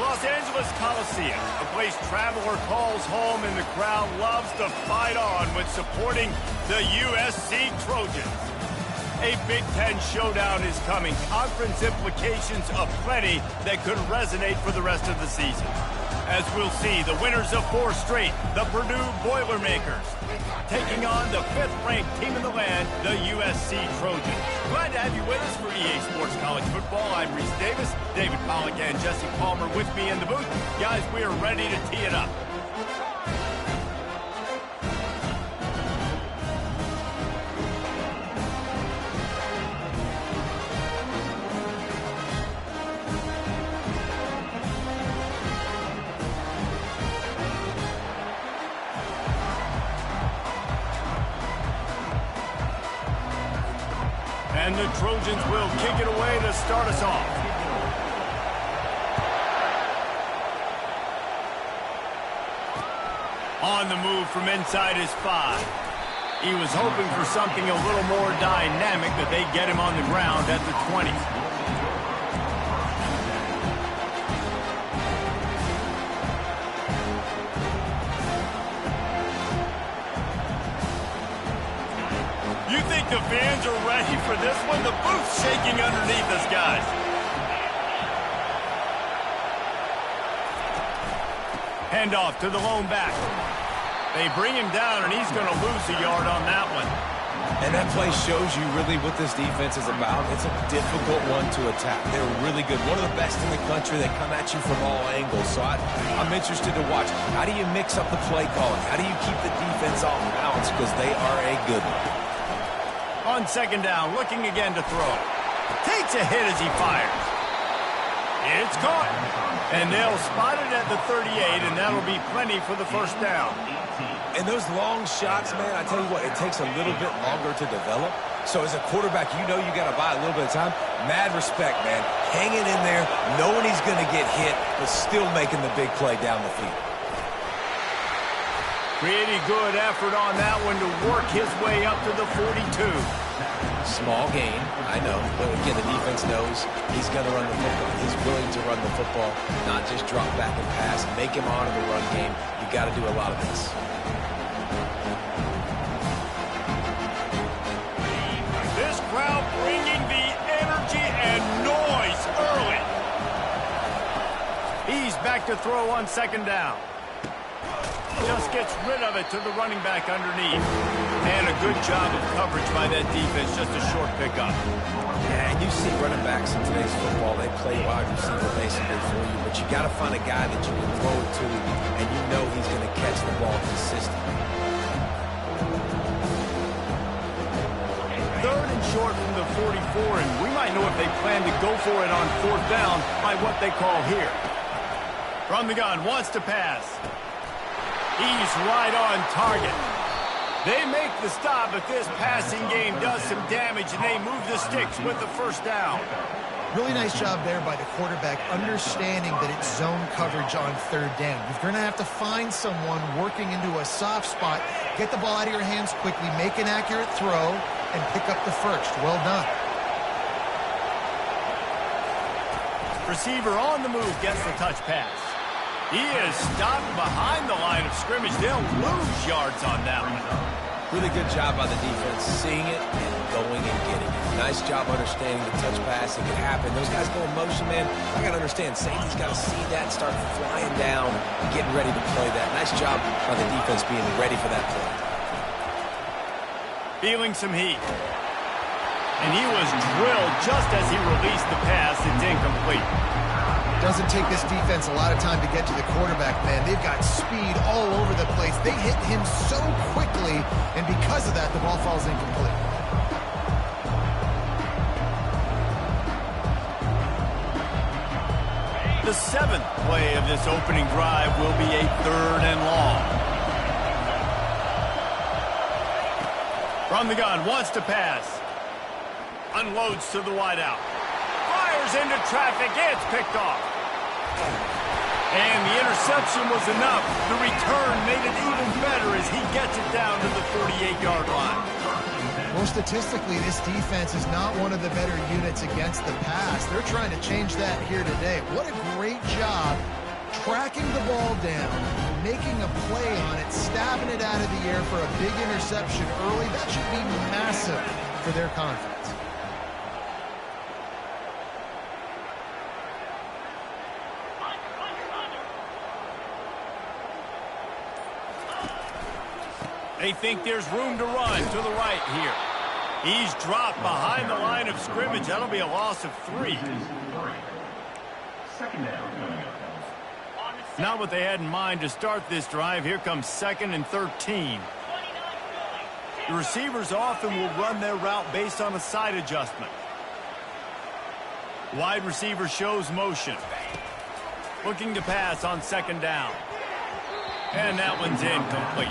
The Los Angeles Coliseum, a place traveler calls home and the crowd loves to fight on when supporting the USC Trojans. A Big Ten showdown is coming. Conference implications aplenty that could resonate for the rest of the season. As we'll see, the winners of 4 straight, the Purdue Boilermakers, taking on the 5th-ranked team in the land, the USC Trojans. Glad to have you with us for EA Sports College Football. I'm Reese Davis, David Pollack and Jesse Palmer with me in the booth. Guys, we are ready to tee it up. And the Trojans will kick it away to start us off. On the move from inside his 5. He was hoping for something a little more dynamic, that they get him on the ground at the 20. You think the fans are ready for this one? The booth's shaking underneath us, guys. Handoff to the lone back. They bring him down, and he's going to lose a yard on that one. And that play shows you really what this defense is about. It's a difficult one to attack. They're really good. One of the best in the country. They come at you from all angles. So I'm interested to watch. How do you mix up the play calling? How do you keep the defense off balance? Because they are a good one. On 2nd down, looking again to throw. Takes a hit as he fires. It's caught. And they'll spot it at the 38, and that'll be plenty for the 1st down. And those long shots, man, I tell you what, it takes a little bit longer to develop. So as a quarterback, you know you got to buy a little bit of time. Mad respect, man. Hanging in there, knowing he's going to get hit, but still making the big play down the field. Pretty good effort on that one to work his way up to the 42. Small gain, I know. But again, the defense knows he's going to run the football. He's willing to run the football, not just drop back and pass, make him honor the run game. You got to do a lot of this. This crowd bringing the energy and noise early. He's back to throw on 2nd down. Just gets rid of it to the running back underneath. And a good job of coverage by that defense, just a short pickup. Yeah, and you see running backs in today's football, they play wide receiver basically for you, but you got to find a guy that you can throw it to, and you know he's going to catch the ball consistently. 3rd and short from the 44, and we might know if they plan to go for it on 4th down by what they call here. From the gun, wants to pass. He's right on target. They make the stop, but this passing game does some damage, and they move the sticks with the 1st down. Really nice job there by the quarterback, understanding that it's zone coverage on 3rd down. You're going to have to find someone working into a soft spot, get the ball out of your hands quickly, make an accurate throw, and pick up the 1st. Well done. Receiver on the move gets the touch pass. He is stopped behind the line of scrimmage. They'll lose yards on that one. Really good job by the defense, seeing it and going and getting it. Nice job understanding the touch pass. It can happen. Those guys go in motion, man. I got to understand, safety's got to see that and start flying down, getting ready to play that. Nice job by the defense being ready for that play. Feeling some heat. And he was drilled just as he released the pass. It's incomplete. Doesn't take this defense a lot of time to get to the quarterback, man. They've got speed all over the place. They hit him so quickly, and because of that, the ball falls incomplete. The 7th play of this opening drive will be a 3rd and long. From the gun, wants to pass. Unloads to the wideout. Fires into traffic. It's picked off. And the interception was enough. The return made it even better as he gets it down to the 48-yard line. Well, statistically, this defense is not one of the better units against the pass. They're trying to change that here today. What a great job tracking the ball down, making a play on it, stabbing it out of the air for a big interception early. That should be massive for their confidence. They think there's room to run to the right here. He's dropped behind the line of scrimmage. That'll be a loss of 3. Second down. Not what they had in mind to start this drive. Here comes 2nd and 13. The receivers often will run their route based on a side adjustment. Wide receiver shows motion. Looking to pass on 2nd down. And that one's incomplete.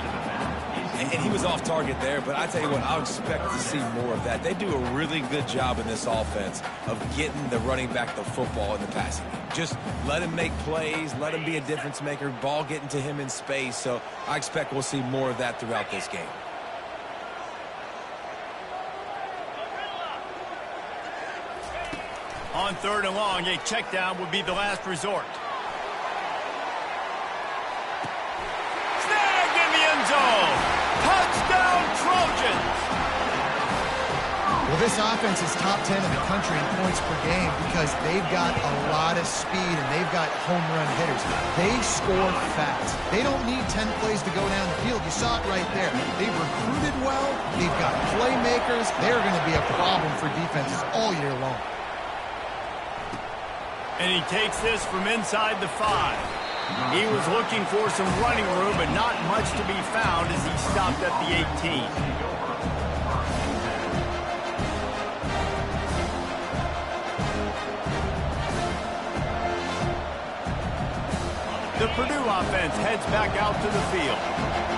And he was off target there, but I tell you what, I'll expect to see more of that. They do a really good job in this offense of getting the running back the football in the passing game. Just let him make plays, let him be a difference maker, ball getting to him in space. So I expect we'll see more of that throughout this game. On 3rd and long, a check down would be the last resort. Snagged in the end zone. Touchdown, Trojans! Well, this offense is top 10 in the country in points per game because they've got a lot of speed and they've got home run hitters. They score fast. They don't need 10 plays to go down the field. You saw it right there. They've recruited well. They've got playmakers. They're going to be a problem for defenses all year long. And he takes this from inside the 5. He was looking for some running room, but not much to be found as he stopped at the 18. The Purdue offense heads back out to the field.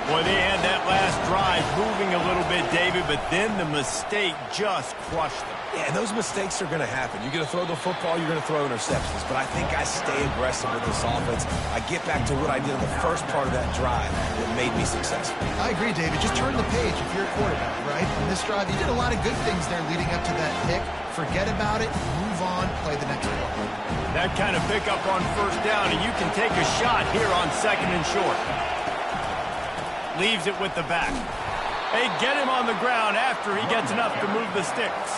Boy, they had that last drive moving a little bit, David, but then the mistake just crushed them. Yeah, and those mistakes are going to happen. You're going to throw the football, you're going to throw interceptions. But I think I stay aggressive with this offense. I get back to what I did in the first part of that drive that made me successful. I agree, David. Just turn the page if you're a quarterback, right? On this drive, you did a lot of good things there leading up to that pick. Forget about it, move on, play the next play. That kind of pickup on 1st down, and you can take a shot here on 2nd and short. Leaves it with the back. They get him on the ground after he gets enough to move the sticks.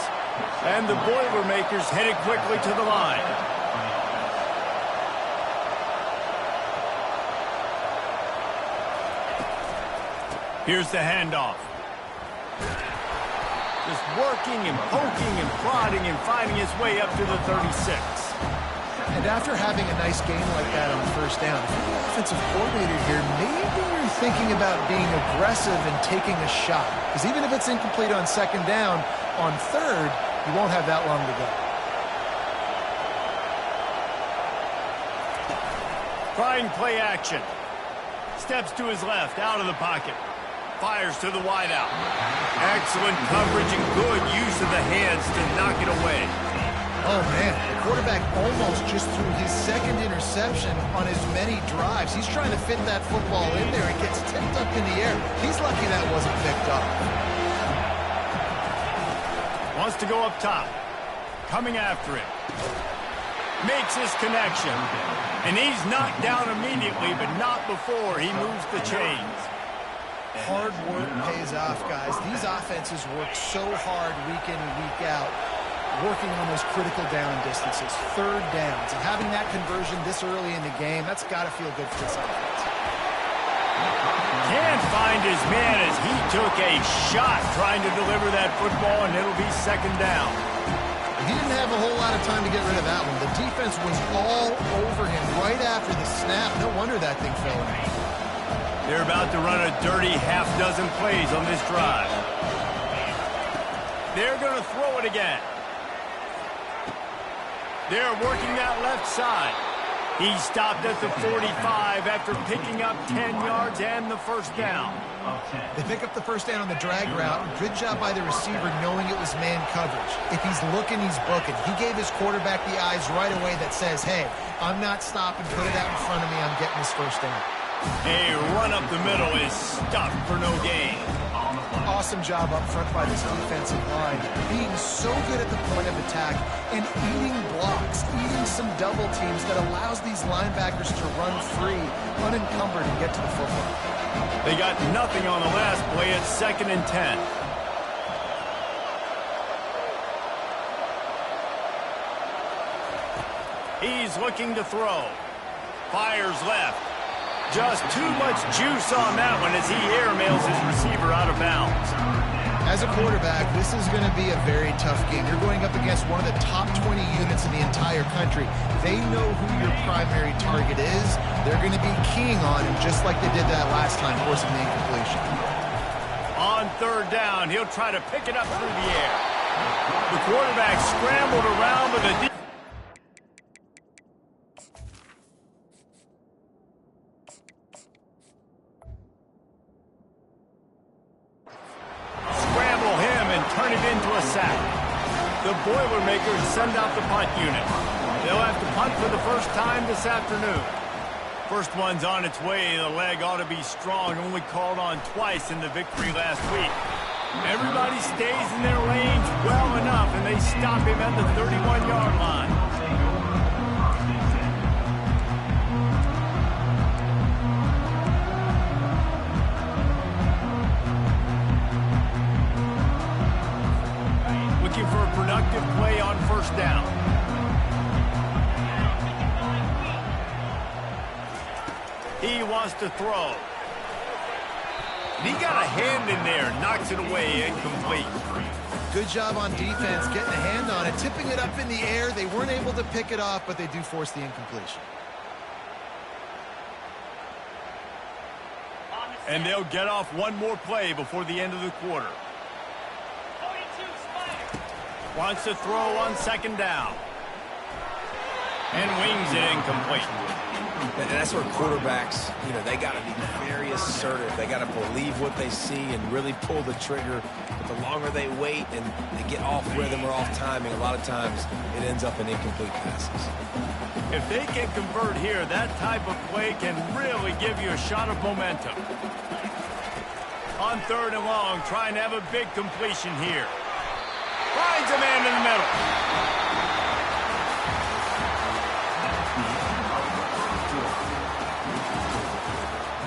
And the Boilermakers headed quickly to the line. Here's the handoff. Just working and poking and prodding and finding his way up to the 36. And after having a nice game like that on 1st down, if you're the offensive coordinator here, maybe you're thinking about being aggressive and taking a shot. Because even if it's incomplete on 2nd down, on 3rd, you won't have that long to go. Trying play action. Steps to his left, out of the pocket. Fires to the wideout. Excellent coverage and good use of the hands to knock it away. Oh, man, the quarterback almost just threw his 2nd interception on as many drives. He's trying to fit that football in there. It gets tipped up in the air. He's lucky that wasn't picked up. Wants to go up top. Coming after it. Makes his connection. And he's knocked down immediately, but not before he moves the chains. Hard work pays off, guys. These offenses work so hard week in and week out, working on those critical down distances, 3rd downs. And having that conversion this early in the game, that's got to feel good for this offense. Can't find his man as he took a shot trying to deliver that football, and it'll be 2nd down. He didn't have a whole lot of time to get rid of that one. The defense was all over him right after the snap. No wonder that thing fell in. They're about to run a dirty half-dozen plays on this drive. They're going to throw it again. They're working that left side. He stopped at the 45 after picking up 10 yards and the 1st down. They pick up the 1st down on the drag route. Good job by the receiver knowing it was man coverage. If he's looking, he's booking. He gave his quarterback the eyes right away that says, hey, I'm not stopping. Put it out in front of me. I'm getting this 1st down. A run up the middle is stuffed for no gain. Awesome job up front by this defensive line, being so good at the point of attack and eating blocks, eating some double teams that allows these linebackers to run free, unencumbered, and get to the football. They got nothing on the last play at 2nd and 10. He's looking to throw. Fires left. Just too much juice on that one as he airmails his receiver out of bounds. As a quarterback, this is going to be a very tough game. You're going up against one of the top 20 units in the entire country. They know who your primary target is. They're going to be keying on him just like they did that last time, forcing the incompletion. On 3rd down, he'll try to pick it up through the air. The quarterback scrambled around, but the turn it into a sack. The Boilermakers send out the punt unit. They'll have to punt for the first time this afternoon. First one's on its way. The leg ought to be strong, only called on twice in the victory last week. Everybody stays in their lanes well enough, and they stop him at the 31-yard line. For a productive play on 1st down. He wants to throw. He got a hand in there, knocks it away, incomplete. Good job on defense, getting a hand on it, tipping it up in the air. They weren't able to pick it off, but they do force the incompletion. And they'll get off one more play before the end of the quarter. Wants to throw on 2nd down. And wings it incomplete. And that's where quarterbacks, they got to be very assertive. They got to believe what they see and really pull the trigger. But the longer they wait and they get off rhythm or off timing, a lot of times it ends up in incomplete passes. If they can convert here, that type of play can really give you a shot of momentum. On 3rd and long, trying to have a big completion here. Finds a man in the middle.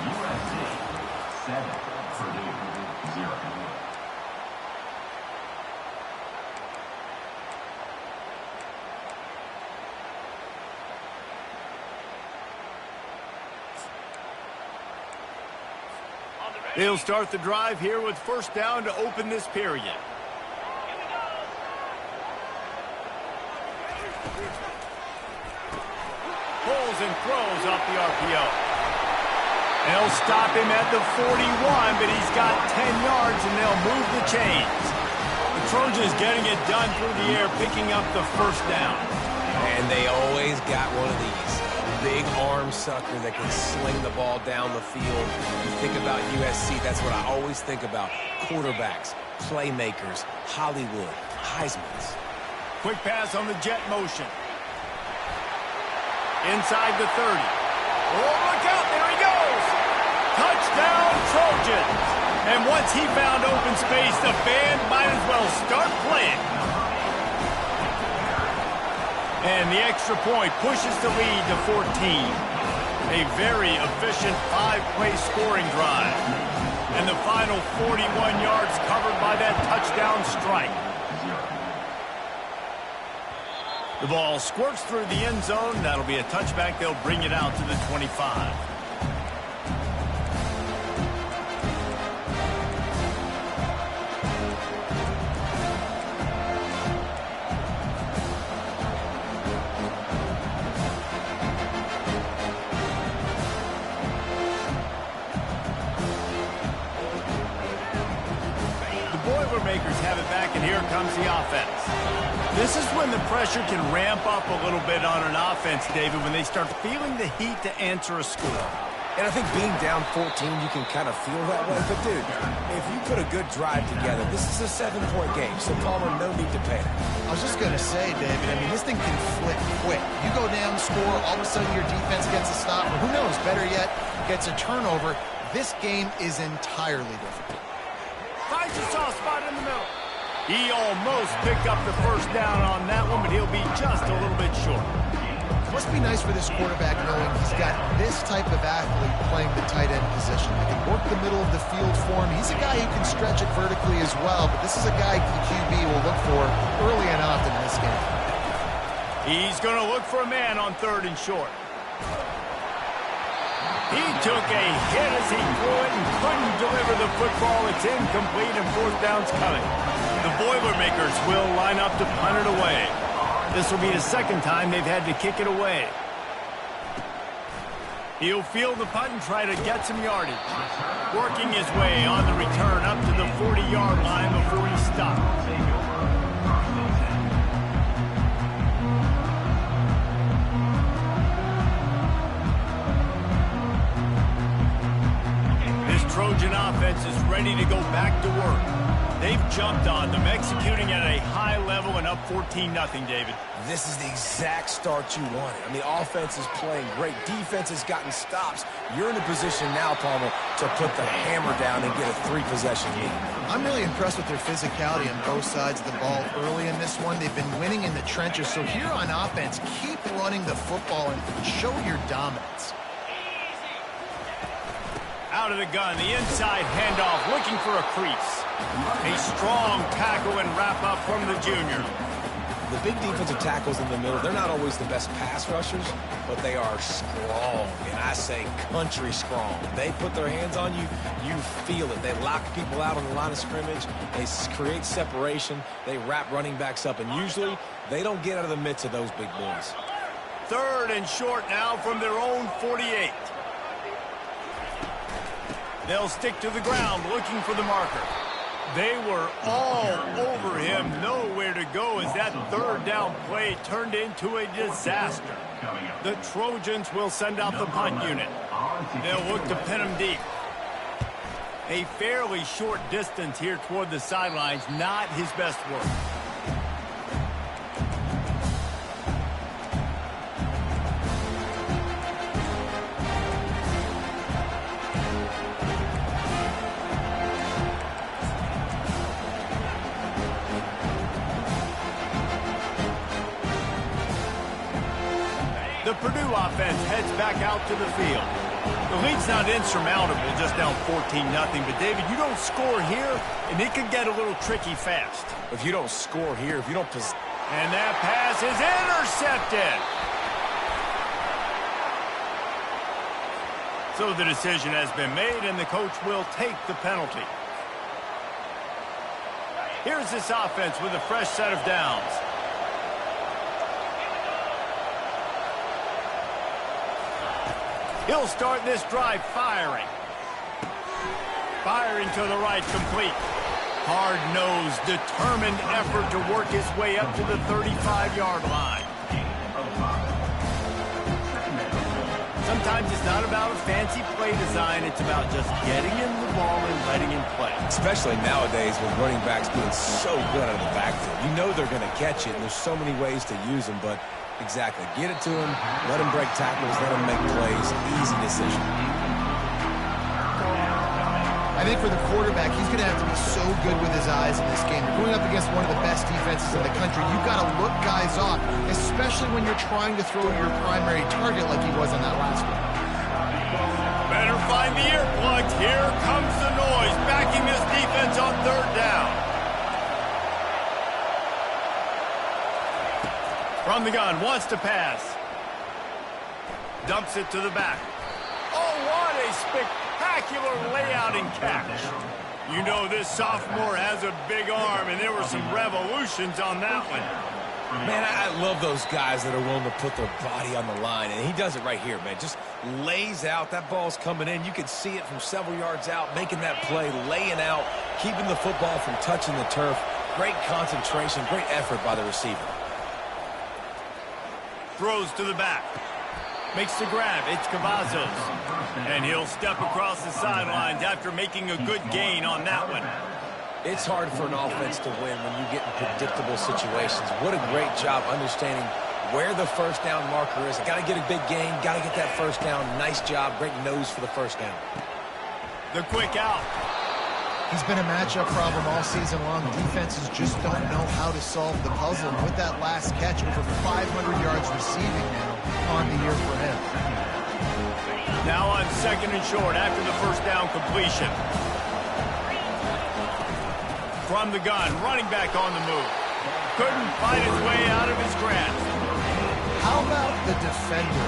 USC 7, Purdue 0. They'll start the drive here with 1st down to open this period. Pulls and throws off the RPO. They'll stop him at the 41, but he's got 10 yards, and they'll move the chains. The Trojans getting it done through the air, picking up the 1st down. And they always got one of these. Big arm sucker that can sling the ball down the field. You think about USC, that's what I always think about. Quarterbacks, playmakers, Hollywood, Heismans. Quick pass on the jet motion. Inside the 30. Oh, look out, there he goes! Touchdown, Trojans! And once he found open space, the band might as well start playing. And the extra point pushes the lead to 14. A very efficient 5-play scoring drive. And the final 41 yards covered by that touchdown strike. The ball squirts through the end zone. That'll be a touchback. They'll bring it out to the 25. The Boilermakers have it back, and here comes the offense. This is when the pressure can ramp up a little bit on an offense, David, when they start feeling the heat to answer a score. And I think being down 14, you can kind of feel that way. But, dude, if you put a good drive together, this is a 7-point game, so Palmer, no need to panic. I was just going to say, David, I mean, this thing can flip quick. You go down, score, all of a sudden your defense gets a stop, or who knows, better yet, gets a turnover, this game is entirely different. Finds a soft spot in the middle. He almost picked up the first down on that one, but he'll be just a little bit short. Must be nice for this quarterback knowing he's got this type of athlete playing the tight end position. He can work the middle of the field for him. He's a guy who can stretch it vertically as well, but this is a guy the QB will look for early and often in this game. He's going to look for a man on 3rd and short. He took a hit as he threw it and couldn't deliver the football. It's incomplete and 4th down's coming. The Boilermakers will line up to punt it away. This will be the 2nd time they've had to kick it away. He'll field the punt and try to get some yardage. Working his way on the return up to the 40-yard line before he stops. Trojan offense is ready to go back to work. They've jumped on them, executing at a high level and up 14-0, David. This is the exact start you wanted. I mean, offense is playing great. Defense has gotten stops. You're in a position now, Palmer, to put the hammer down and get a 3-possession lead. I'm really impressed with their physicality on both sides of the ball early in this one. They've been winning in the trenches. So here on offense, keep running the football and show your dominance. Out of the gun, the inside handoff, looking for a crease. A strong tackle and wrap-up from the junior. The big defensive tackles in the middle, they're not always the best pass rushers, but they are strong, and I say country strong. They put their hands on you, you feel it. They lock people out on the line of scrimmage. They create separation. They wrap running backs up, and usually they don't get out of the midst of those big boys. 3rd and short now from their own 48. They'll stick to the ground looking for the marker. They were all over him, nowhere to go as that 3rd down play turned into a disaster. The Trojans will send out the punt unit. They'll look to pin him deep. A fairly short distance here toward the sidelines, not his best work. The Purdue offense heads back out to the field. The lead's not insurmountable, just down 14-0. But, David, you don't score here, and it could get a little tricky fast. If you don't score here, if you don't... And that pass is intercepted. So the decision has been made, and the coach will take the penalty. Here's this offense with a fresh set of downs. He'll start this drive firing. Firing to the right, complete. Hard-nosed, determined effort to work his way up to the 35-yard line. Sometimes it's not about a fancy play design. It's about just getting him the ball and letting him play. Especially nowadays with running backs being so good out of the backfield. You know they're going to catch it, and there's so many ways to use them, but exactly. Get it to him, let him break tackles, let him make plays. Easy decision. I think for the quarterback, he's going to have to be so good with his eyes in this game. You're going up against one of the best defenses in the country. You've got to look guys off, especially when you're trying to throw your primary target like he was on that last one. Better find the earplugs. Here comes the noise, backing this defense on 3rd down. From the gun, wants to pass. Dumps it to the back. Oh, what a spectacular layout and catch. You know this sophomore has a big arm, and there were some revolutions on that one. Man, I love those guys that are willing to put their body on the line, and he does it right here, man. Just lays out. That ball's coming in. You can see it from several yards out, making that play, laying out, keeping the football from touching the turf. Great concentration, great effort by the receiver. Throws to the back. Makes the grab. It's Cavazos. And he'll step across the sidelines after making a good gain on that one. It's hard for an offense to win when you get in predictable situations. What a great job understanding where the first down marker is. Got to get a big gain, got to get that first down. Nice job, great nose for the first down. The quick out. He's been a matchup problem all season long. Defenses just don't know how to solve the puzzle. And with that last catch, over 500 yards receiving now on the year for him. Now on 2nd and short after the first down completion. From the gun, running back on the move. Couldn't fight his way out of his grasp. How about the defender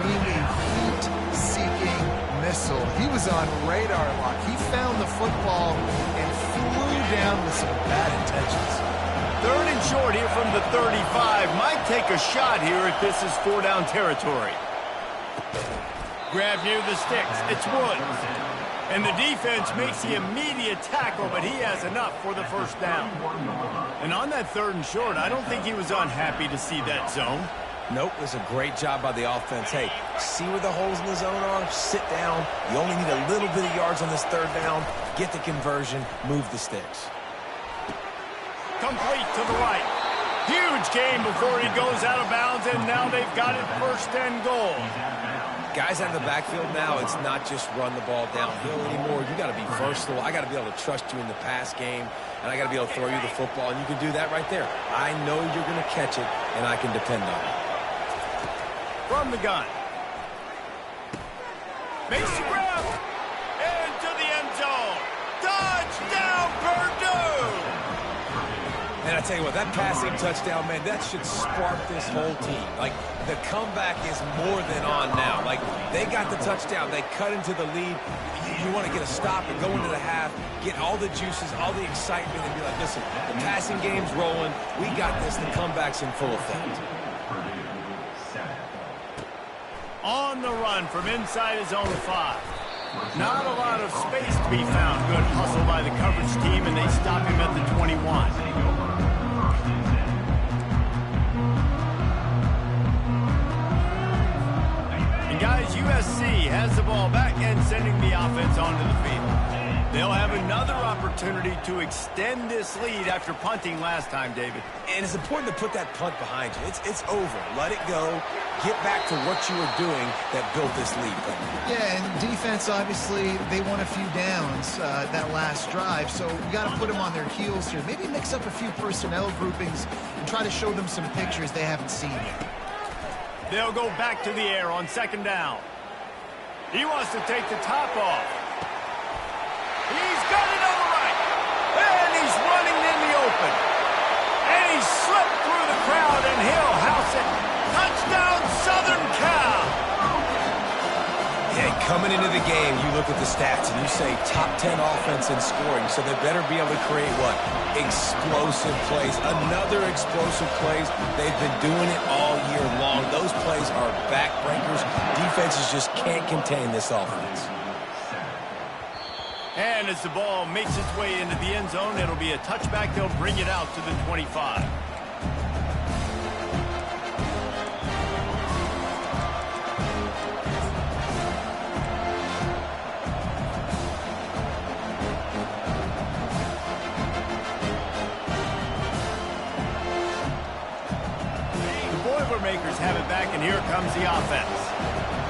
being a heat-seeking missile? He was on radar lock. He found the football and flew down with some bad intentions. 3rd and short here from the 35. Might take a shot here if this is 4-down territory. Grab near the sticks. It's Woods. And the defense makes the immediate tackle, but he has enough for the first down. And on that 3rd and short, I don't think he was unhappy to see that zone. Nope, it was a great job by the offense. Hey, see where the holes in the zone are? Sit down. You only need a little bit of yards on this 3rd down. Get the conversion. Move the sticks. Complete to the right. Huge gain before he goes out of bounds, and now they've got it 1st and goal. Guys out of the backfield now, it's not just run the ball downhill anymore. You got to be versatile. I got to be able to trust you in the pass game, and I got to be able to throw you the football, and you can do that right there. I know you're going to catch it, and I can depend on it. From the gun. Makes the grab. Into the end zone. Touchdown, Purdue! And I tell you what, that passing touchdown, man, that should spark this whole team. Like, the comeback is more than on now. Like, they got the touchdown. They cut into the lead. You want to get a stop and go into the half, get all the juices, all the excitement, and be like, listen, the passing game's rolling. We got this. The comeback's in full effect. On the run from inside his own 5. Not a lot of space to be found. Good hustle by the coverage team, and they stop him at the 21. And guys, USC has the ball back and sending the offense onto the field. They'll have another opportunity to extend this lead after punting last time, David. And it's important to put that punt behind you. It's over. Let it go. Get back to what you were doing that built this lead. Yeah, and defense, obviously, they won a few downs that last drive, so we got to put them on their heels here. Maybe mix up a few personnel groupings and try to show them some pictures they haven't seen yet. They'll go back to the air on 2nd down. He wants to take the top off. He's got it on the right. And he's running in the open. And he slipped through the crowd, and he'll house it. Touchdown, Southern Cal. Hey, coming into the game, you look at the stats, and you say top 10 offense in scoring, so they better be able to create what? Explosive plays. Another explosive plays. They've been doing it all year long. Those plays are backbreakers. Defenses just can't contain this offense. And as the ball makes its way into the end zone, it'll be a touchback. They'll bring it out to the 25. The Boilermakers have it back, and here comes the offense.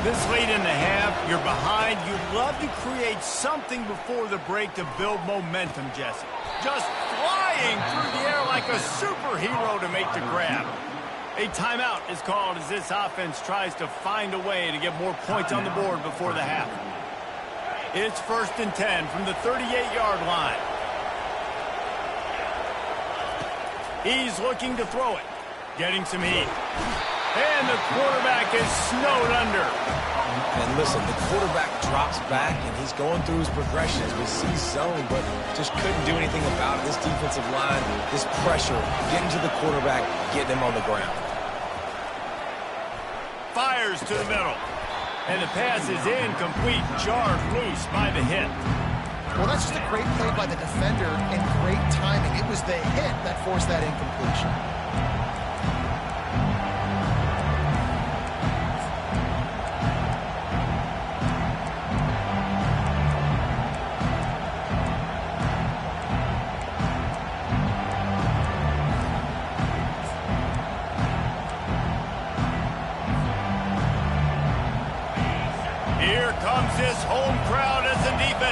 This late in the half, you're behind. You'd love to create something before the break to build momentum, Jesse. Just flying through the air like a superhero to make the grab. A timeout is called as this offense tries to find a way to get more points on the board before the half. It's 1st and 10 from the 38-yard line. He's looking to throw it, getting some heat. And the quarterback is snowed under. And listen, the quarterback drops back, and he's going through his progressions. We see zone, but just couldn't do anything about it. This defensive line, this pressure, getting to the quarterback, getting him on the ground. Fires to the middle. And the pass is incomplete, jarred loose by the hit. Well, that's just a great play by the defender and great timing. It was the hit that forced that incompletion.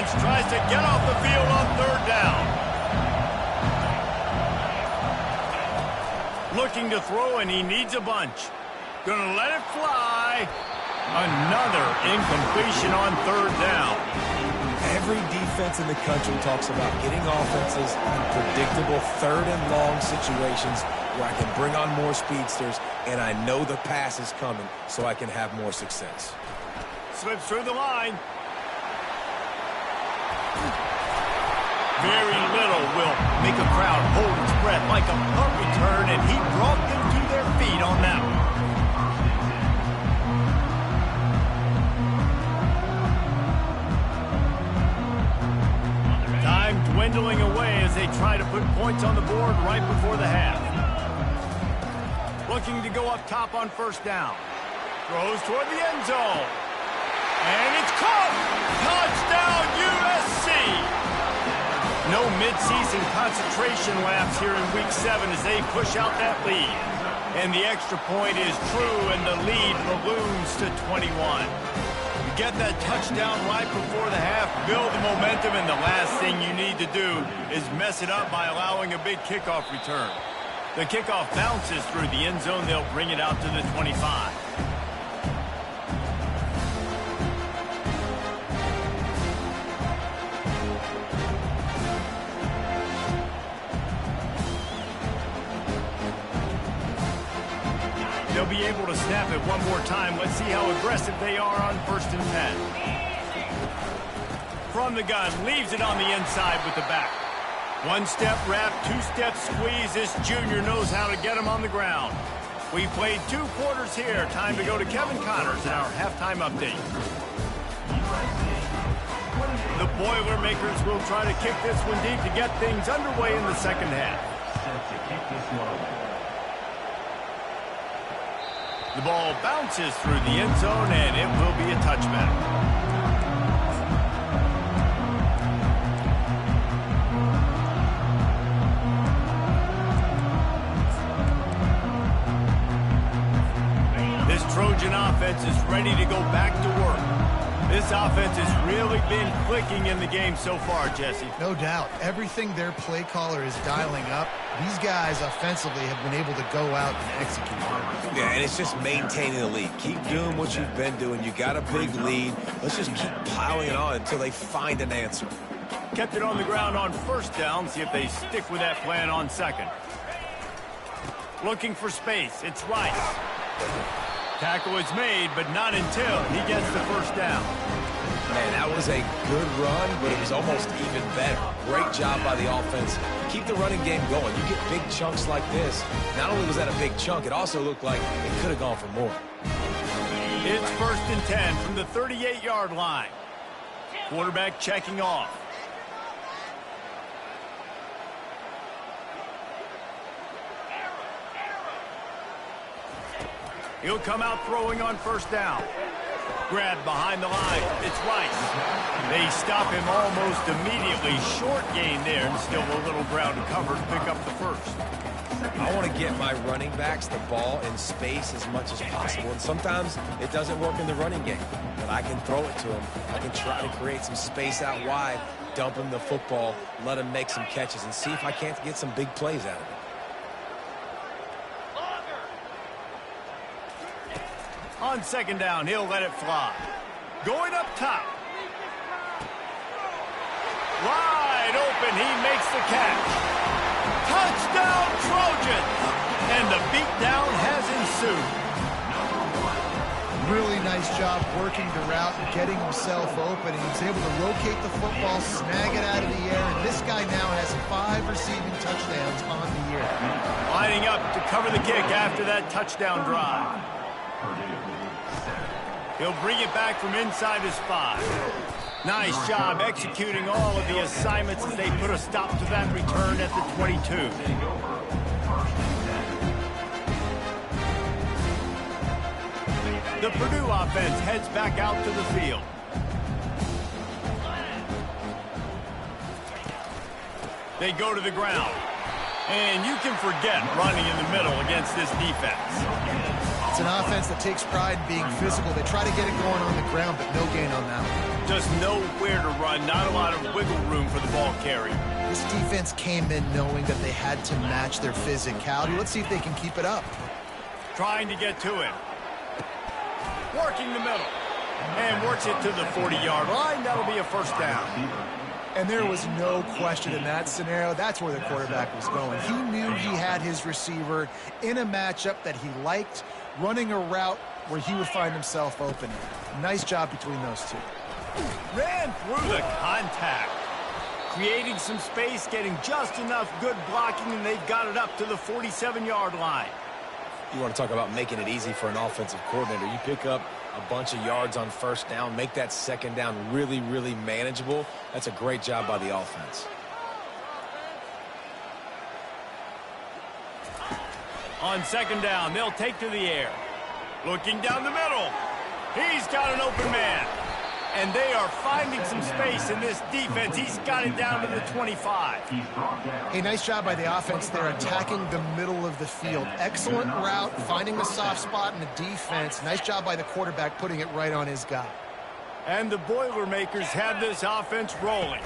defense tries to get off the field on third down. Looking to throw, and he needs a bunch. Gonna let it fly. Another incompletion on third down. Every defense in the country talks about getting offenses in predictable third and long situations where I can bring on more speedsters, and I know the pass is coming, so I can have more success. Slips through the line. Very little will make a crowd hold its breath like a punt return, and he brought them to their feet on that one. Time dwindling away as they try to put points on the board right before the half. Looking to go up top on first down. Throws toward the end zone. And it's caught! Touchdown, USC! No midseason concentration laps here in Week 7 as they push out that lead. And the extra point is true, and the lead balloons to 21. You get that touchdown right before the half, build the momentum, and the last thing you need to do is mess it up by allowing a big kickoff return. The kickoff bounces through the end zone. They'll bring it out to the 25. They'll be able to snap it one more time. Let's see how aggressive they are on 1st and 10. From the gun, leaves it on the inside with the back. One-step wrap, two-step squeeze. This junior knows how to get him on the ground. We played 2 quarters here. Time to go to Kevin Connors in our halftime update. The Boilermakers will try to kick this one deep to get things underway in the second half. The ball bounces through the end zone, and it will be a touchback. This Trojan offense is ready to go back to work. This offense has really been clicking in the game so far, Jesse. No doubt. Everything their play caller is dialing up, these guys offensively have been able to go out and execute. Yeah, and it's just maintaining the lead. Keep doing what you've been doing. You got a big lead. Let's just keep piling it on until they find an answer. Kept it on the ground on first down. See if they stick with that plan on second. Looking for space. It's Rice. Tackle is made, but not until he gets the first down. Man, that was a good run, but it was almost even better. Great job by the offense. Keep the running game going. You get big chunks like this. Not only was that a big chunk, it also looked like it could have gone for more. It's 1st and 10 from the 38-yard line. Quarterback checking off. He'll come out throwing on first down. Grabbed behind the line. It's Rice. They stop him almost immediately. Short gain there, and still a little ground to cover to pick up the first. I want to get my running backs the ball in space as much as possible, and sometimes it doesn't work in the running game, but I can throw it to them. I can try to create some space out wide, dump him the football, let him make some catches, and see if I can't get some big plays out of it. On second down, he'll let it fly. Going up top. Wide open, he makes the catch. Touchdown, Trojans! And the beatdown has ensued. Really nice job working the route and getting himself open. He was able to locate the football, snag it out of the air, and this guy now has 5 receiving touchdowns on the year. Lining up to cover the kick after that touchdown drive. He'll bring it back from inside his 5. Nice job executing all of the assignments as they put a stop to that return at the 22. The Purdue offense heads back out to the field. They go to the ground. And you can forget running in the middle against this defense. It's an offense that takes pride in being physical. They try to get it going on the ground, but no gain on that one. Just nowhere to run, not a lot of wiggle room for the ball carrier. This defense came in knowing that they had to match their physicality. Let's see if they can keep it up. Trying to get to it. Working the middle. And works it to the 40-yard line. That'll be a first down. And there was no question in that scenario. That's where the quarterback was going. He knew he had his receiver in a matchup that he liked, running a route where he would find himself open. Nice job between those two. Ran through the contact. Creating some space, getting just enough good blocking, and they've got it up to the 47-yard line. You want to talk about making it easy for an offensive coordinator. You pick up a bunch of yards on first down, make that second down really, really manageable. That's a great job by the offense. On second down, they'll take to the air. Looking down the middle. He's got an open man. And they are finding some space in this defense. He's got it down to the 25. A nice job by the offense there, attacking the middle of the field. Excellent route, finding the soft spot in the defense. Nice job by the quarterback putting it right on his guy. And the Boilermakers have this offense rolling.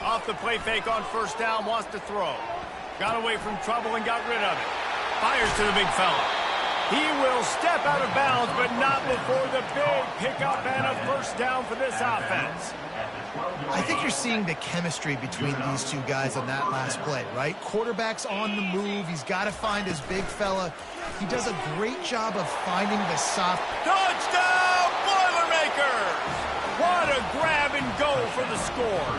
Off the play fake on first down, wants to throw. Got away from trouble and got rid of it. Fires to the big fella. He will step out of bounds, but not before the big pickup and a first down for this offense. I think you're seeing the chemistry between these two guys on that last play, right? Quarterback's on the move. He's got to find his big fella. He does a great job of finding the soft. Touchdown, Boilermakers! What a grab and go for the score.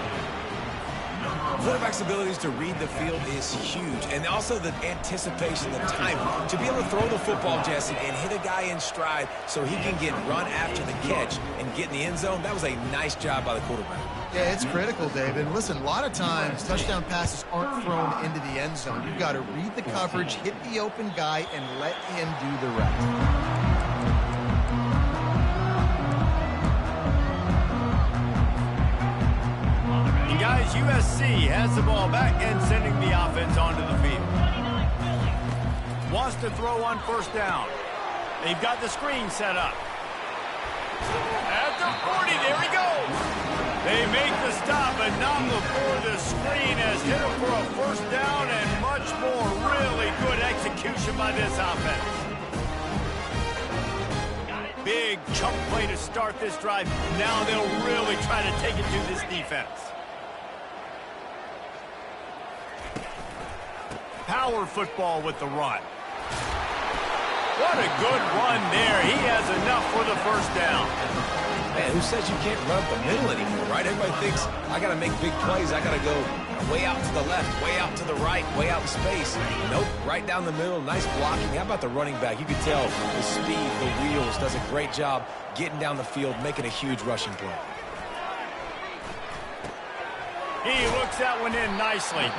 Quarterback's abilities to read the field is huge, and also the anticipation, the timing. To be able to throw the football, Jesse, and hit a guy in stride so he can get run after the catch and get in the end zone, that was a nice job by the quarterback. Yeah, it's critical, David. Listen, a lot of times touchdown passes aren't thrown into the end zone. You've got to read the coverage, hit the open guy, and let him do the rest. Guys, USC has the ball back and sending the offense onto the field. Wants to throw on first down. They've got the screen set up. At the 40, there he goes. They make the stop, but not before the screen has hit him for a first down and much more. Really good execution by this offense. Big chunk play to start this drive. Now they'll really try to take it to this defense. Power football with the run. What a good run there. He has enough for the first down. Man, who says you can't run up the middle anymore, right? Everybody thinks, I got to make big plays. I got to go way out to the left, way out to the right, way out in space. Nope, right down the middle. Nice blocking. How about the running back? You can tell the speed, the wheels, does a great job getting down the field, making a huge rushing play. He looks that one in nicely.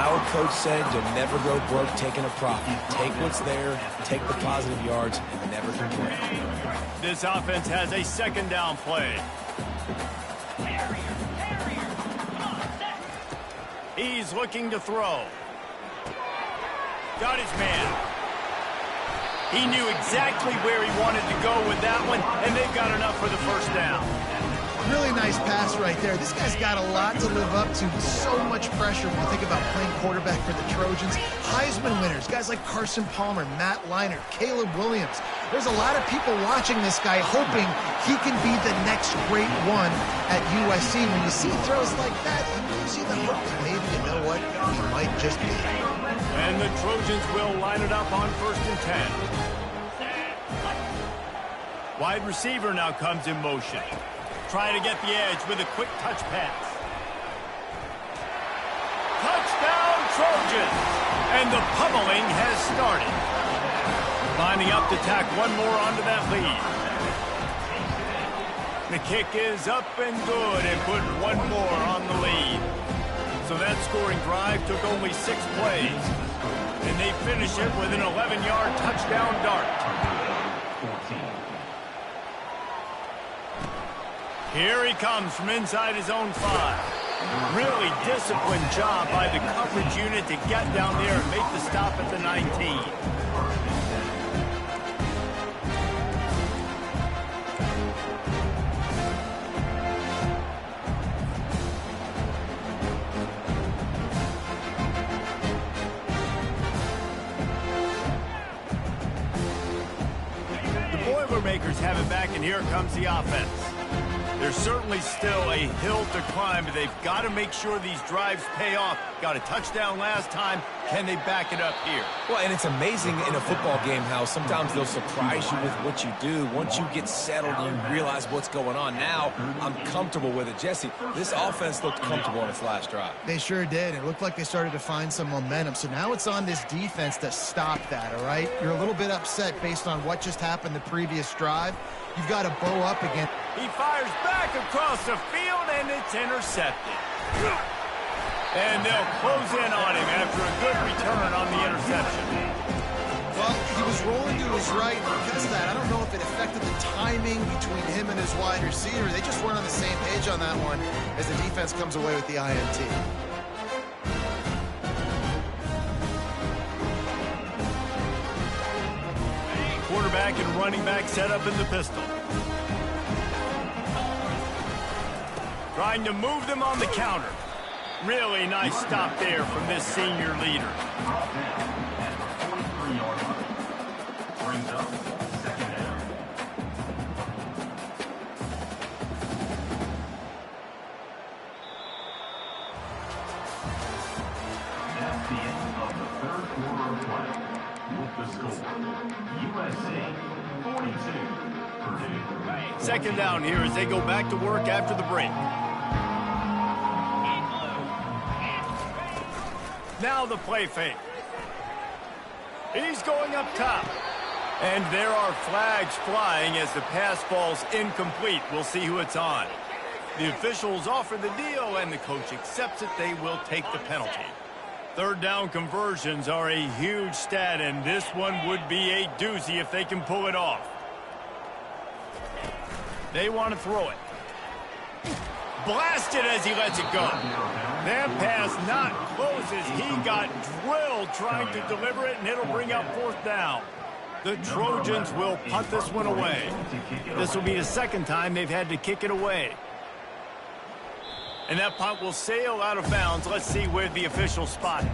Our coach said you'll never go broke taking a profit. Take what's there, take the positive yards, and never complain. This offense has a second down play. He's looking to throw. Got his man. He knew exactly where he wanted to go with that one, and they've got enough for the first down. Really nice pass right there. This guy's got a lot to live up to. So much pressure when you think about playing quarterback for the Trojans. Heisman winners, guys like Carson Palmer, Matt Leinart, Caleb Williams. There's a lot of people watching this guy hoping he can be the next great one at USC. When you see throws like that, it gives you the hope that maybe, you know what, he might just be. And the Trojans will line it up on 1st and 10. Wide receiver now comes in motion. Trying to get the edge with a quick touch pass. Touchdown, Trojans! And the pummeling has started. Lining up to tack one more onto that lead. The kick is up and good and put one more on the lead. So that scoring drive took only 6 plays. And they finish it with an 11-yard touchdown dart. Here he comes from inside his own 5. Really disciplined job by the coverage unit to get down there and make the stop at the 19. have it back, and here comes the offense. There's certainly still a hill to climb, but they've got to make sure these drives pay off. Got a touchdown last time. Can they back it up here? Well, and it's amazing in a football game how sometimes they'll surprise you with what you do. Once you get settled, you realize what's going on. Now, I'm comfortable with it. Jesse, this offense looked comfortable on its last drive. They sure did. It looked like they started to find some momentum. So now it's on this defense to stop that, all right? You're a little bit upset based on what just happened the previous drive. You've got to bow up again. He fires back across the field, and it's intercepted. And they'll close in on him after a good return on the interception. Well, he was rolling to his right, and because of that, I don't know if it affected the timing between him and his wide receiver. They just weren't on the same page on that one as the defense comes away with the INT. Quarterback and running back set up in the pistol. Trying to move them on the counter. Really nice stop there from this senior leader. Brings up second down. That's the end of the third quarter of play. With the score, USC 42, Purdue. Second down here as they go back to work after the break. Now the play fake. He's going up top. And there are flags flying as the pass falls incomplete. We'll see who it's on. The officials offer the deal, and the coach accepts it. They will take the penalty. Third down conversions are a huge stat, and this one would be a doozy if they can pull it off. They want to throw it. Blasted as he lets it go. That pass not close as he got drilled trying to deliver it, and it'll bring up fourth down. The Trojans will punt this one away. This will be the second time they've had to kick it away. And that punt will sail out of bounds. Let's see where the officials spot it.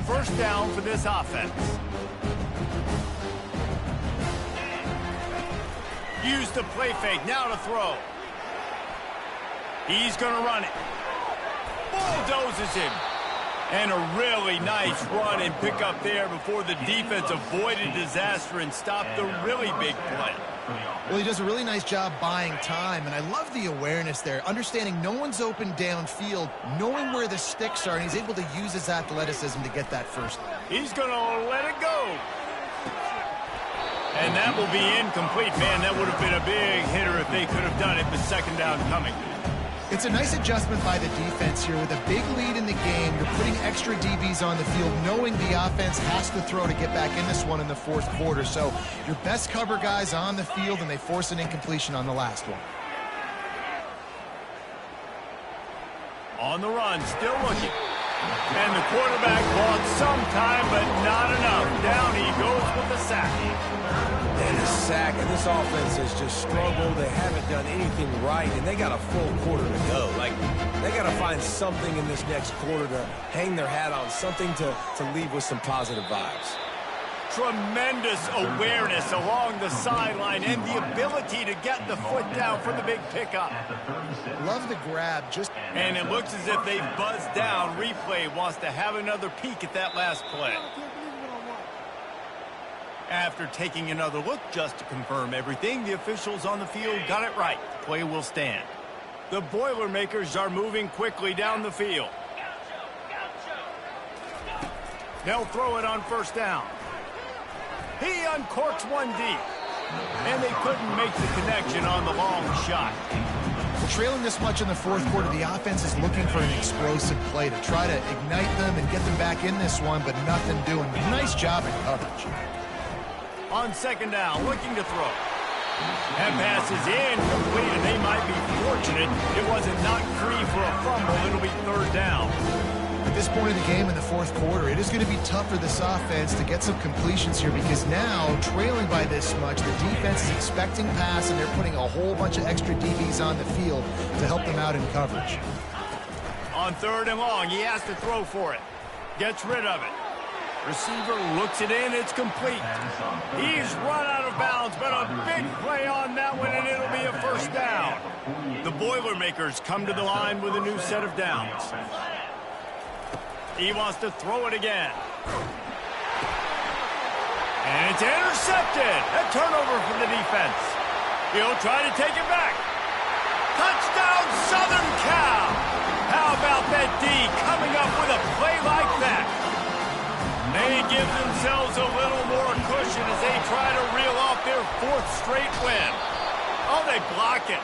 First down for this offense. Use the play fake, now to throw. He's going to run it. Bulldozes him. And a really nice run and pick up there before the defense avoided disaster and stopped the really big play. Well, he does a really nice job buying time, and I love the awareness there, understanding no one's open downfield, knowing where the sticks are, and he's able to use his athleticism to get that first. He's going to let it go. And that will be incomplete. Man, that would have been a big hitter if they could have done it, but second down coming. It's a nice adjustment by the defense here. With a big lead in the game, you're putting extra DBs on the field, knowing the offense has to throw to get back in this one in the fourth quarter. So your best cover guys on the field, and they force an incompletion on the last one. On the run, still looking. And the quarterback bought some time, but not enough. Down he goes with the sack. And a sack, and this offense has just struggled. They haven't done anything right, and they got a full quarter to go. Like, they got to find something in this next quarter to hang their hat on, something to leave with some positive vibes. Tremendous awareness along the sideline and the ability to get the foot down for the big pickup. Love the grab. And it looks as if they've buzzed down. Replay wants to have another peek at that last play. After taking another look just to confirm everything, the officials on the field got it right. Play will stand. The Boilermakers are moving quickly down the field. They'll throw it on first down. He uncorks one deep. And they couldn't make the connection on the long shot. Trailing this much in the fourth quarter, the offense is looking for an explosive play to try to ignite them and get them back in this one, but nothing doing. Nice job in coverage. On second down, looking to throw. That pass is incomplete, and they might be fortunate it wasn't knocked free for a fumble. It'll be third down. At this point of the game in the fourth quarter, it is going to be tough for this offense to get some completions here because now, trailing by this much, the defense is expecting pass, and they're putting a whole bunch of extra DBs on the field to help them out in coverage. On 3rd and long, he has to throw for it. Gets rid of it. Receiver looks it in. It's complete. He's run out of bounds, but a big play on that one, and it'll be a first down. The Boilermakers come to the line with a new set of downs. He wants to throw it again. And it's intercepted. A turnover for the defense. He'll try to take it back. Touchdown, Southern Cal. How about that D coming up with a play like that? They give themselves a little more cushion as they try to reel off their 4th straight win. Oh, they block it.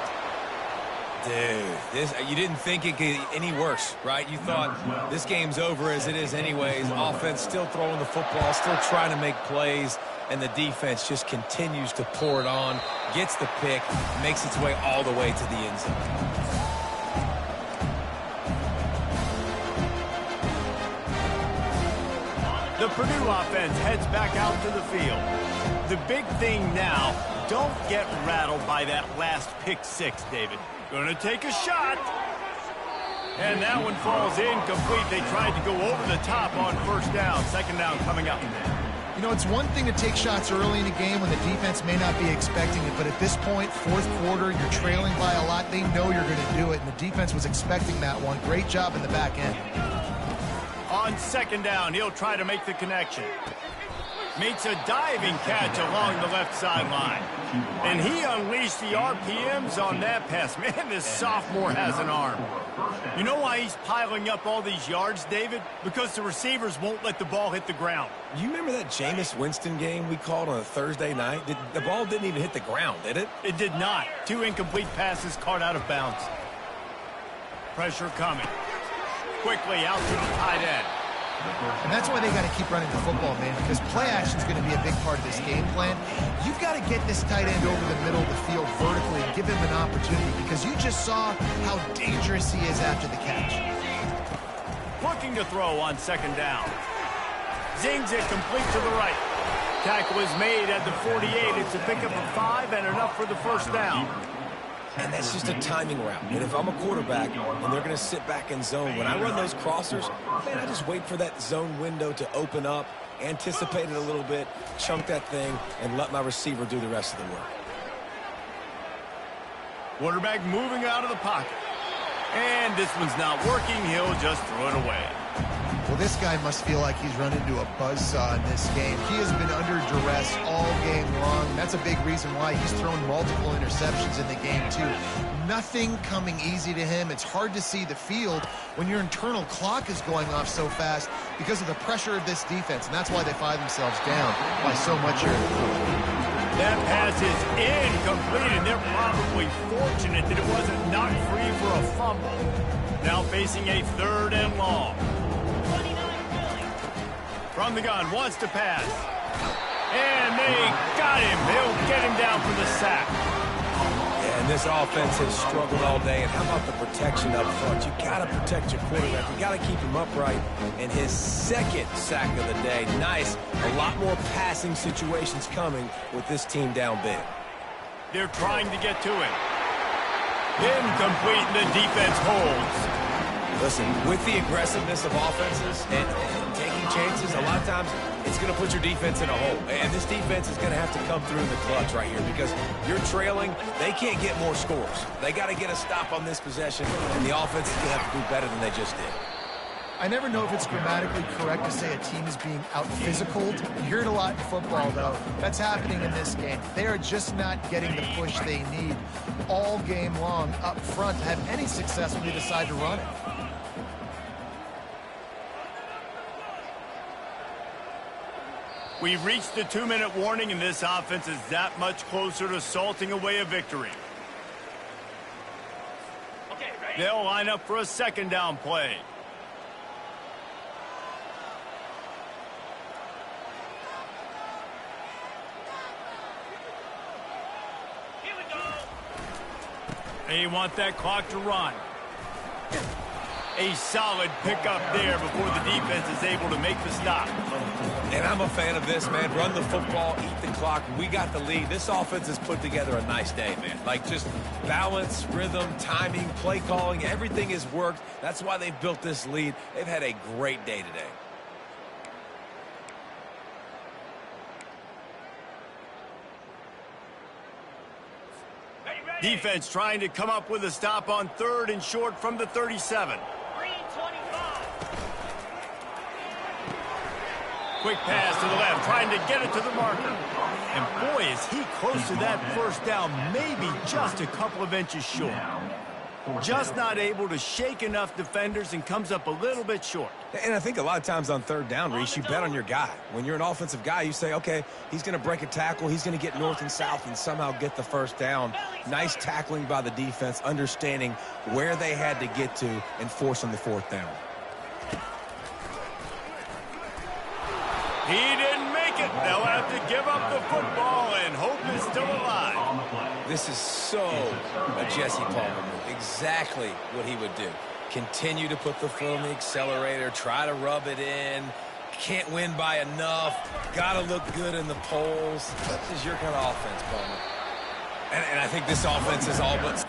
Dude, you didn't think it could get any worse, right? You thought this game's over as it is anyways. Offense still throwing the football, still trying to make plays, and the defense just continues to pour it on, gets the pick, makes its way all the way to the end zone. The Purdue offense heads back out to the field. The big thing now, don't get rattled by that last pick 6, David. Gonna take a shot. And that one falls incomplete. They tried to go over the top on 1st down. 2nd down coming up. You know, it's one thing to take shots early in the game when the defense may not be expecting it, but at this point, 4th quarter, you're trailing by a lot. They know you're going to do it, and the defense was expecting that one. Great job in the back end. On 2nd down, he'll try to make the connection. Makes a diving catch along the left sideline. And he unleashed the RPMs on that pass. Man, this sophomore has an arm. You know why he's piling up all these yards, David? Because the receivers won't let the ball hit the ground. You remember that Jameis Winston game we called on a Thursday night? The ball didn't even hit the ground, did it? It did not. 2 incomplete passes caught out of bounds. Pressure coming. Quickly out to the tight end. And that's why they got to keep running the football, man, because play action is going to be a big part of this game plan. You've got to get this tight end over the middle of the field vertically and give him an opportunity, because you just saw how dangerous he is after the catch. Looking to throw on 2nd down. Zings it complete to the right. Tackle is made at the 48. It's a pickup of 5 and enough for the first down. And that's just a timing route. And if I'm a quarterback and they're going to sit back in zone, when I run those crossers, man, I just wait for that zone window to open up, anticipate it a little bit, chunk that thing, and let my receiver do the rest of the work. Quarterback moving out of the pocket. And this one's not working. He'll just throw it away. Well, this guy must feel like he's run into a buzzsaw in this game. He has been under duress all game long. That's a big reason why he's thrown multiple interceptions in the game, too. Nothing coming easy to him. It's hard to see the field when your internal clock is going off so fast because of the pressure of this defense, and that's why they find themselves down by so much here. That pass is incomplete, and they're probably fortunate that it wasn't knocked free for a fumble. Now facing a 3rd and long. From the gun, wants to pass. And they got him. They'll get him down for the sack. Yeah, and this offense has struggled all day. And how about the protection up front? You got to protect your quarterback. You got to keep him upright. And his 2nd sack of the day. Nice. A lot more passing situations coming with this team down big. They're trying to get to him. Incomplete, and the defense holds. Listen, with the aggressiveness of offenses and taking chances, a lot of times it's going to put your defense in a hole. And this defense is going to have to come through in the clutch right here because you're trailing. They can't get more scores. They got to get a stop on this possession, and the offense is going to have to do better than they just did. I never know if it's grammatically correct to say a team is being out-physicaled. You hear it a lot in football, though. That's happening in this game. They are just not getting the push they need all game long up front to have any success when they decide to run it. We've reached the 2-minute warning, and this offense is that much closer to salting away a victory. They'll line up for a 2nd down play. They want that clock to run. A solid pickup there before the defense is able to make the stop. And I'm a fan of this, man. Run the football, eat the clock. We got the lead. This offense has put together a nice day, man. Like, just balance, rhythm, timing, play calling, everything has worked. That's why they've built this lead. They've had a great day today. Defense trying to come up with a stop on 3rd and short from the 37. Quick pass to the left, trying to get it to the marker. And boy, is he close to that first down, maybe just a couple of inches short. Just not able to shake enough defenders and comes up a little bit short. And I think a lot of times on 3rd down, Reese, you bet on your guy. When you're an offensive guy, you say, okay, he's going to break a tackle, he's going to get north and south and somehow get the first down. Nice tackling by the defense, understanding where they had to get to and forcing the 4th down. He didn't make it. They'll have to give up the football, and hope is still alive. This is so a Jesse Palmer move. Exactly what he would do. Continue to put the foot on the accelerator, try to rub it in. Can't win by enough. Got to look good in the polls. This is your kind of offense, Palmer. And I think this offense is all but...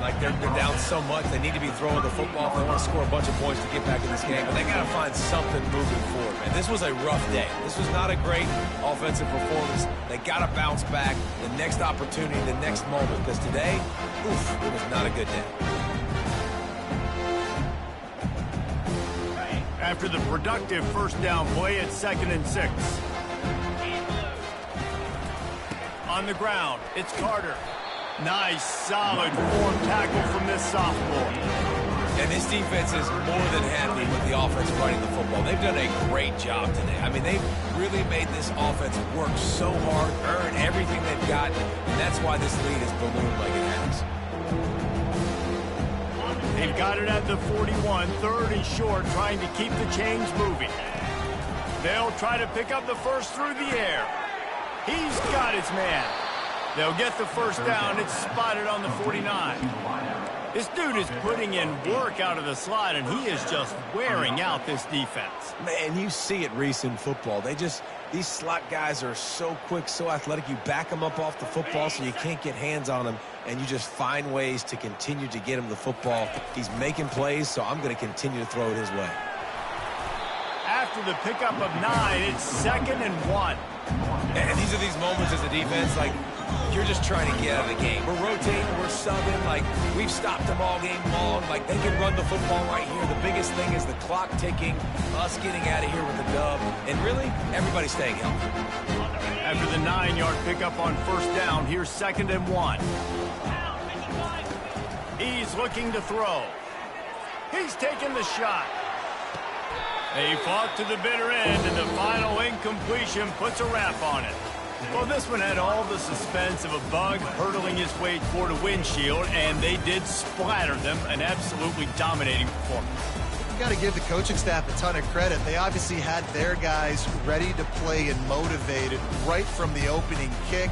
Like they're down so much, they need to be throwing the football if they want to score a bunch of points to get back in this game. But they got to find something moving forward, man. This was a rough day. This was not a great offensive performance. They got to bounce back the next opportunity, the next moment. Because today, oof, it was not a good day. After the productive first down play at 2nd and 6. On the ground, it's Carter. Nice, solid form tackle from this sophomore. And this defense is more than happy with the offense running the football. They've done a great job today. I mean, they've really made this offense work so hard, earn everything they've got, and that's why this lead has ballooned like it has. They've got it at the 41, 3rd and short, trying to keep the chains moving. They'll try to pick up the first through the air. He's got his man. They'll get the first down. It's spotted on the 49. This dude is putting in work out of the slot, and he is just wearing out this defense. Man, you see it, Reese, in football. These slot guys are so quick, so athletic. You back them up off the football so you can't get hands on them, and you just find ways to continue to get him the football. He's making plays, so I'm going to continue to throw it his way. After the pickup of 9, it's 2nd and 1. And these are these moments as a defense, like, you're just trying to get out of the game. We're rotating, we're subbing, like, we've stopped them all game long. Like, they can run the football right here. The biggest thing is the clock ticking, us getting out of here with the dub, and really, everybody staying healthy. After the 9-yard pickup on first down, here's 2nd and 1. He's looking to throw. He's taking the shot. They fought to the bitter end, and the final incompletion puts a wrap on it. Well, this one had all the suspense of a bug hurtling his way toward a windshield, and they did splatter them. An absolutely dominating performance. You got to give the coaching staff a ton of credit. They obviously had their guys ready to play and motivated right from the opening kick.